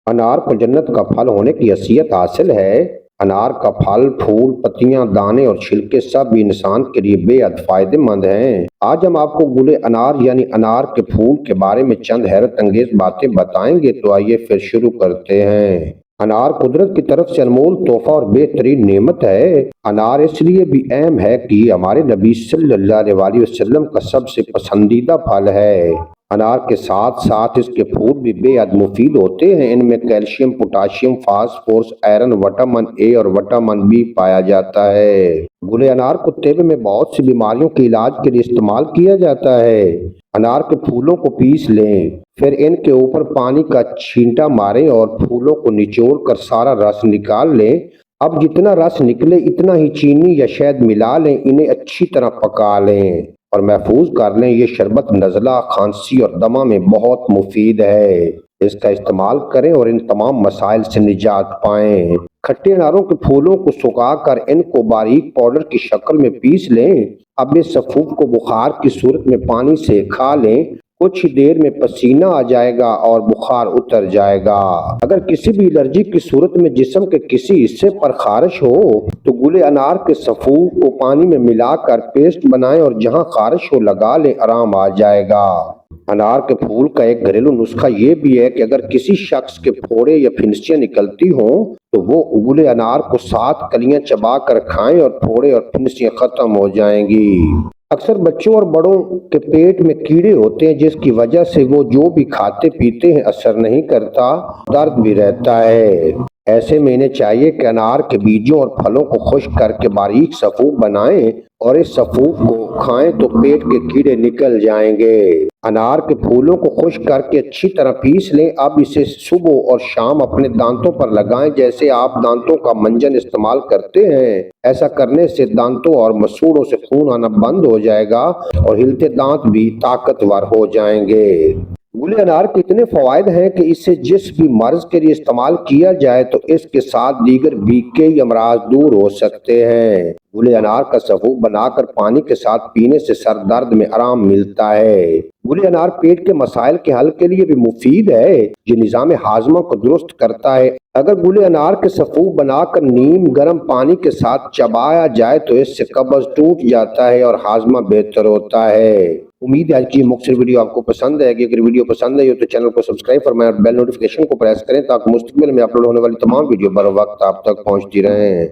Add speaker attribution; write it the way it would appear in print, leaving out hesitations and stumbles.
Speaker 1: انار کو جنت کا پھل ہونے کی حیثیت حاصل ہے۔ انار کا پھل، پھول، پتیاں، دانے اور چھلکے سب انسان کے لیے بے حد فائدہ مند ہیں۔ آج ہم آپ کو گل انار یعنی انار کے پھول کے بارے میں چند حیرت انگیز باتیں بتائیں گے، تو آئیے پھر شروع کرتے ہیں۔ انار قدرت کی طرف سے انمول تحفہ اور بہترین نعمت ہے۔ انار اس لیے بھی اہم ہے کہ یہ ہمارے نبی صلی اللہ علیہ وسلم کا سب سے پسندیدہ پھل ہے۔ انار کے ساتھ ساتھ اس کے پھول بھی بے حد مفید ہوتے ہیں۔ ان میں calcium, potassium, phosphorus, iron, vitamin A اور وٹامن بی پایا جاتا ہے۔ گل انار کو طب میں بہت سی بیماریوں کے علاج کے لیے استعمال کیا جاتا ہے۔ انار کے پھولوں کو پیس لیں، پھر ان کے اوپر پانی کا چھینٹا ماریں اور پھولوں کو نچوڑ کر سارا رس نکال لیں۔ اب جتنا رس نکلے اتنا ہی چینی یا شہد ملا لیں، انہیں اچھی طرح پکا لیں اور محفوظ کر لیں۔ یہ شربت نزلہ، کھانسی اور دمہ میں بہت مفید ہے۔ اس کا استعمال کریں اور ان تمام مسائل سے نجات پائیں۔ کھٹے اناروں کے پھولوں کو سکھا کر ان کو باریک پاؤڈر کی شکل میں پیس لیں۔ اب اس سفوف کو بخار کی صورت میں پانی سے کھا لیں۔ کچھ ہی دیر میں پسینہ آ جائے گا اور بخار اتر جائے گا۔ اگر کسی بھی الرجی کی صورت میں جسم کے کسی حصے پر خارش ہو تو گل انار کے سفوف کو پانی میں ملا کر پیسٹ بنائیں اور جہاں خارش ہو لگا لیں، آرام آ جائے گا۔ انار کے پھول کا ایک گھریلو نسخہ یہ بھی ہے کہ اگر کسی شخص کے پھوڑے یا پھنسیاں نکلتی ہوں تو وہ گل انار کو 7 کلیاں چبا کر کھائیں اور پھوڑے اور پھنسیاں ختم ہو جائیں گی۔ اکثر بچوں اور بڑوں کے پیٹ میں کیڑے ہوتے ہیں، جس کی وجہ سے وہ جو بھی کھاتے پیتے ہیں اثر نہیں کرتا، درد بھی رہتا ہے۔ ایسے میں انہیں چاہیے کہ انار کے بیجوں اور پھلوں کو خشک کر کے باریک سفوف بنائیں اور اس سفوف کو کھائیں تو پیٹ کے کیڑے نکل جائیں گے۔ انار کے پھولوں کو خشک کر کے اچھی طرح پیس لیں۔ اب اسے صبح اور شام اپنے دانتوں پر لگائیں جیسے آپ دانتوں کا منجن استعمال کرتے ہیں۔ ایسا کرنے سے دانتوں اور مسوڑوں سے خون آنا بند ہو جائے گا اور ہلتے دانت بھی طاقتور ہو جائیں گے۔ گل انار کے اتنے فوائد ہیں کہ اسے جس بھی مرض کے لیے استعمال کیا جائے تو اس کے ساتھ دیگر بھی کئی امراض دور ہو سکتے ہیں۔ گل انار کا سفوف بنا کر پانی کے ساتھ پینے سے سر درد میں آرام ملتا ہے۔ گل انار پیٹ کے مسائل کے حل کے لیے بھی مفید ہے۔ یہ نظام ہاضمہ کو درست کرتا ہے۔ اگر گل انار کے سفوف بنا کر نیم گرم پانی کے ساتھ چبایا جائے تو اس سے قبض ٹوٹ جاتا ہے اور ہاضمہ بہتر ہوتا ہے۔ امید ہے کہ مختصر ویڈیو آپ کو پسند آئے گی۔ اگر ویڈیو پسند آئی ہو تو چینل کو سبسکرائب فرمائیں اور بیل نوٹیفیکیشن کو پریس کریں تاکہ مستقبل میں اپلوڈ ہونے والی تمام ویڈیو بر وقت آپ تک پہنچتی رہیں۔